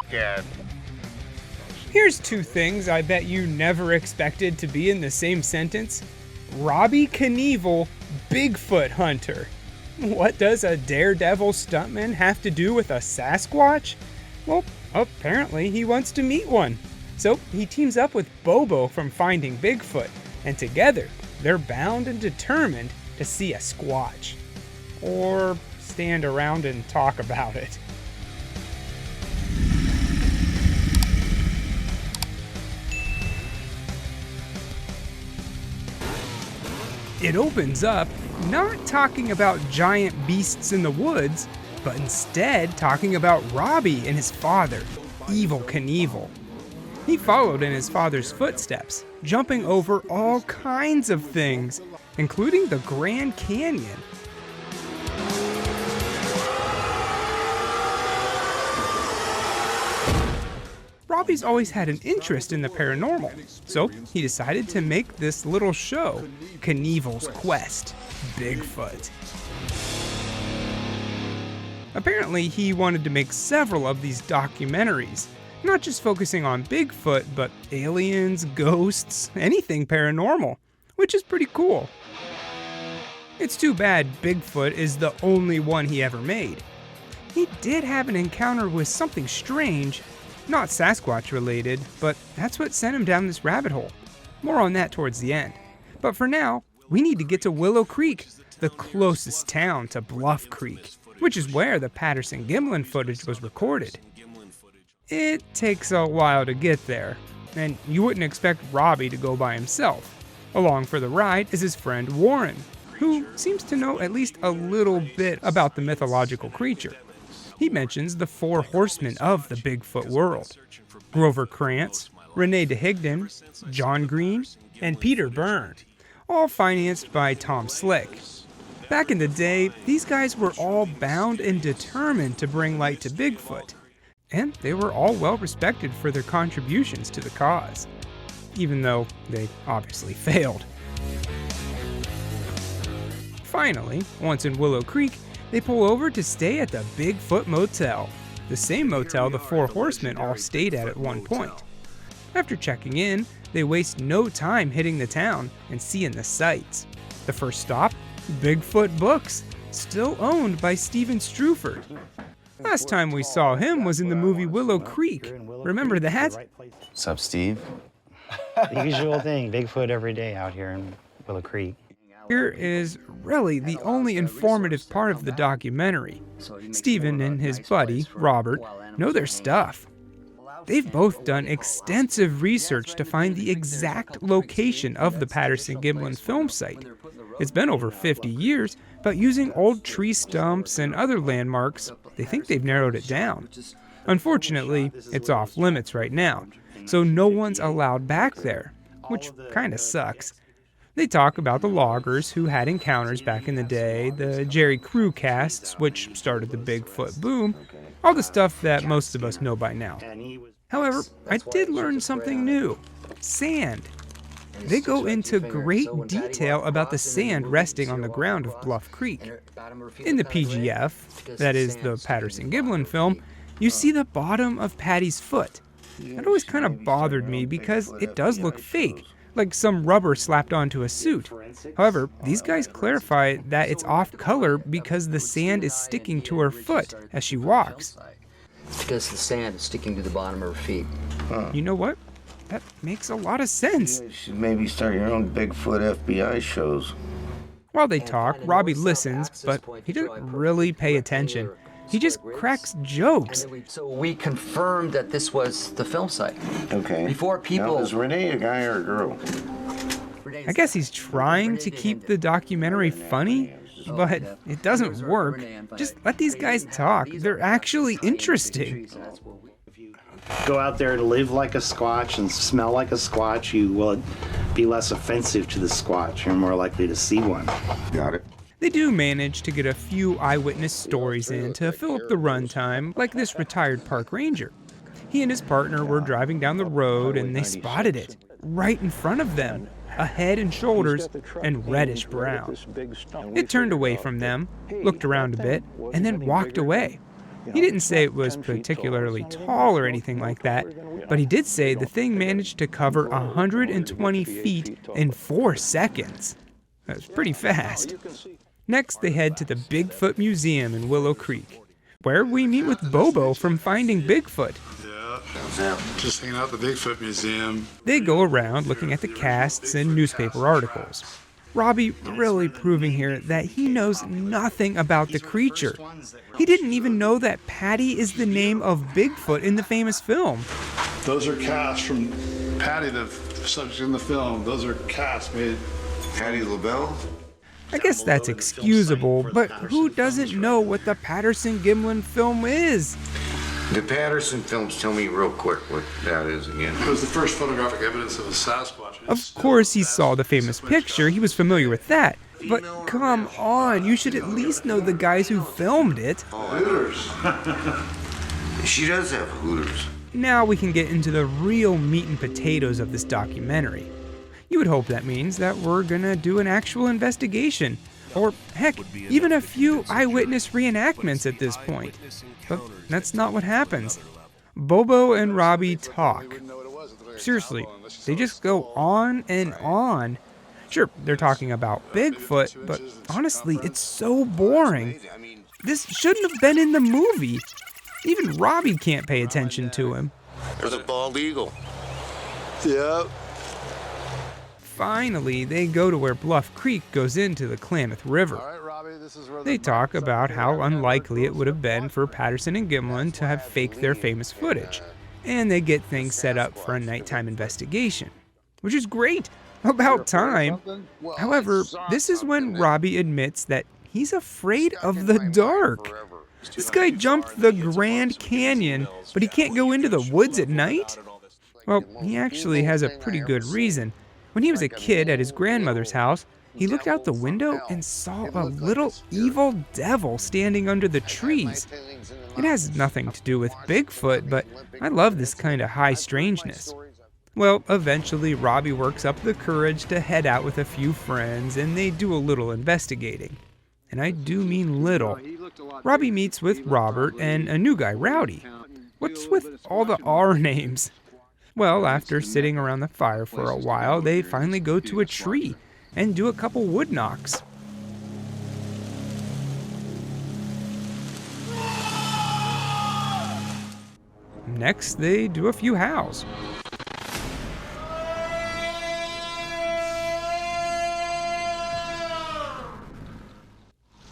again. Here's two things I bet you never expected to be in the same sentence. Robbie Knievel, Bigfoot hunter. What does a daredevil stuntman have to do with a Sasquatch? Well, apparently he wants to meet one. So he teams up with Bobo from Finding Bigfoot, and together they're bound and determined to see a Squatch. Or stand around and talk about it. It opens up not talking about giant beasts in the woods, but instead talking about Robbie and his father, Evel Knievel. He followed in his father's footsteps, jumping over all kinds of things, including the Grand Canyon. Robbie's always had an interest in the paranormal, so he decided to make this little show, Knievel's Quest, Bigfoot. Apparently, he wanted to make several of these documentaries, not just focusing on Bigfoot, but aliens, ghosts, anything paranormal, which is pretty cool. It's too bad Bigfoot is the only one he ever made. He did have an encounter with something strange, not Sasquatch related, but that's what sent him down this rabbit hole. More on that towards the end. But for now, we need to get to Willow Creek, the closest town to Bluff Creek, which is where the Patterson-Gimlin footage was recorded. It takes a while to get there, and you wouldn't expect Robbie to go by himself. Along for the ride is his friend Warren, who seems to know at least a little bit about the mythological creature. He mentions the 4 horsemen of the Bigfoot world: Grover Krantz, Renee DeHigden, John Green, and Peter Byrne, all financed by Tom Slick. Back in the day, these guys were all bound and determined to bring light to Bigfoot, and they were all well respected for their contributions to the cause, even though they obviously failed. Finally, once in Willow Creek, they pull over to stay at the Bigfoot Motel, the same motel the 4 horsemen all stayed at one point. After checking in, they waste no time hitting the town and seeing the sights. The first stop, Bigfoot Books, still owned by Steven Struford. Last time we saw him was in the movie Willow Creek. Remember that? What's up, Steve? The usual thing, Bigfoot every day out here in Willow Creek. Here is really the only informative part of the documentary. Steven and his buddy, Robert, know their stuff. They've both done extensive research to find the exact location of the Patterson-Gimlin film site. It's been over 50 years, but using old tree stumps and other landmarks, they think they've narrowed it down. Unfortunately, it's off limits right now, so no one's allowed back there, which kinda sucks. They talk about the loggers who had encounters back in the day, the Jerry Crew casts, which started the Bigfoot boom, all the stuff that most of us know by now. However, I did learn something new: sand. They go into great detail about the sand resting on the ground of Bluff Creek. In the PGF, that is the Patterson-Gimlin film, you see the bottom of Patty's foot. That always kind of bothered me because it does look fake, like some rubber slapped onto a suit. However, these guys clarify that it's off color because the sand is sticking to her foot as she walks. Because the sand is sticking to the bottom of her feet. You know what? That makes a lot of sense. You should maybe start your own Bigfoot FBI shows. While they talk, Robbie listens, but he doesn't really pay attention. He just cracks jokes. So we confirmed that this was the film site. Okay. Before people... Now, is Renee a guy or a girl? I guess he's trying to keep the documentary funny, but it doesn't work. Just let these guys talk. They're actually interesting. Go out there to live like a Squatch and smell like a Squatch, you will be less offensive to the Squatch. You're more likely to see one. Got it. They do manage to get a few eyewitness stories in to fill up the runtime, like this retired park ranger. He and his partner were driving down the road and they spotted it, right in front of them, a head and shoulders, and reddish brown. It turned away from them, looked around a bit, and then walked away. He didn't say it was particularly tall or anything like that, but he did say the thing managed to cover 120 feet in 4 seconds. That's pretty fast. Next, they head to the Bigfoot Museum in Willow Creek, where we meet with Bobo from Finding Bigfoot. Yeah, just hanging out at the Bigfoot Museum. They go around looking at the casts and newspaper articles. Robbie really proving here that he knows nothing about the creature. He didn't even know that Patty is the name of Bigfoot in the famous film. Those are casts from Patty, the subject in the film. Those are casts made. Patty LaBelle? I guess that's excusable, but who doesn't know what the Patterson-Gimlin film is? The Patterson films, tell me real quick what that is again. It was the first photographic evidence of a Sasquatch. Of course he saw the famous picture, he was familiar with that. But come on, you should at least know the guys who filmed it. Hooters. She does have hooters. Now we can get into the real meat and potatoes of this documentary. You would hope that means that we're gonna do an actual investigation, or heck, even a few eyewitness reenactments at this point. But that's not what happens. Bobo and Robbie talk. Seriously, they just go on and on. Sure, they're talking about Bigfoot, but honestly, it's so boring. This shouldn't have been in the movie. Even Robbie can't pay attention to him. There's a bald eagle. Yep. Finally, they go to where Bluff Creek goes into the Klamath River. They talk about how unlikely it would have been for Patterson and Gimlin to have faked their famous footage, and they get things set up for a nighttime investigation, which is great. About time. However, this is when Robbie admits that he's afraid of the dark. This guy jumped the Grand Canyon, but he can't go into the woods at night? Well, he actually has a pretty good reason. When he was a kid at his grandmother's house, he looked out the window and saw a little evil devil standing under the trees. It has nothing to do with Bigfoot, but I love this kind of high strangeness. Well, eventually Robbie works up the courage to head out with a few friends, and they do a little investigating. And I do mean little. Robbie meets with Robert and a new guy, Rowdy. What's with all the R names? Well, after sitting around the fire for a while, they finally go to a tree and do a couple wood knocks. Next, they do a few howls.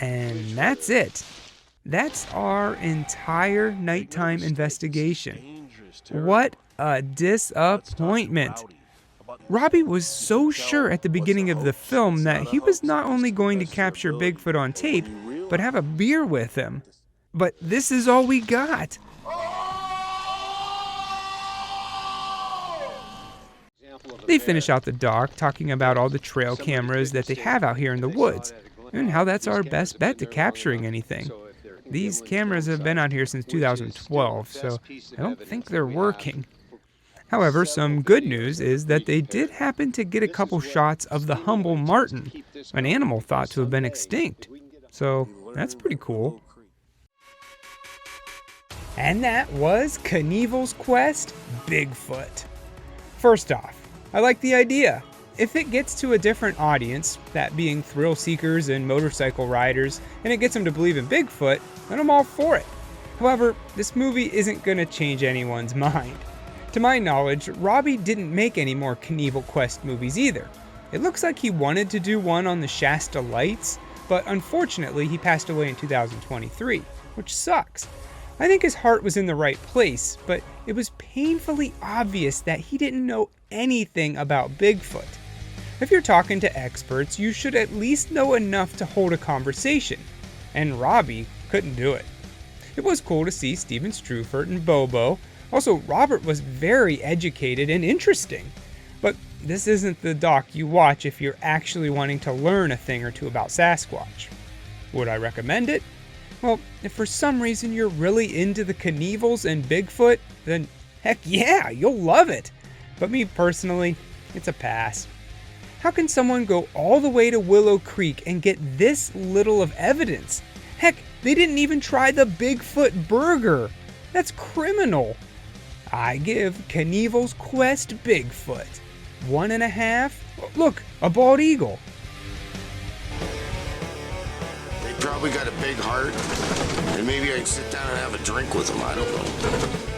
And that's it. That's our entire nighttime investigation. What a disappointment. Robbie was so sure at the beginning of the film that he was not only going to capture Bigfoot on tape, but have a beer with him. But this is all we got. They finish out the doc talking about all the trail cameras that they have out here in the woods, and how that's our best bet to capturing anything. These cameras have been out here since 2012, so I don't think they're working. However, some good news is that they did happen to get a couple shots of the humble marten, an animal thought to have been extinct. So that's pretty cool. And that was Knievel's Quest, Bigfoot. First off, I like the idea. If it gets to a different audience, that being thrill seekers and motorcycle riders, and it gets them to believe in Bigfoot, then I'm all for it. However, this movie isn't going to change anyone's mind. To my knowledge, Robbie didn't make any more Knievel Quest movies either. It looks like he wanted to do one on the Shasta Lights, but unfortunately he passed away in 2023, which sucks. I think his heart was in the right place, but it was painfully obvious that he didn't know anything about Bigfoot. If you're talking to experts, you should at least know enough to hold a conversation, and Robbie couldn't do it. It was cool to see Steven Strufert and Bobo. Also, Robert was very educated and interesting. But this isn't the doc you watch if you're actually wanting to learn a thing or two about Sasquatch. Would I recommend it? Well, if for some reason you're really into the Knievels and Bigfoot, then heck yeah, you'll love it. But me personally, it's a pass. How can someone go all the way to Willow Creek and get this little of evidence? Heck, They didn't even try the Bigfoot burger. That's criminal. I give Knievel's Quest Bigfoot 1.5. Look, a bald eagle. They probably got a big heart, and maybe I can sit down and have a drink with them. I don't know.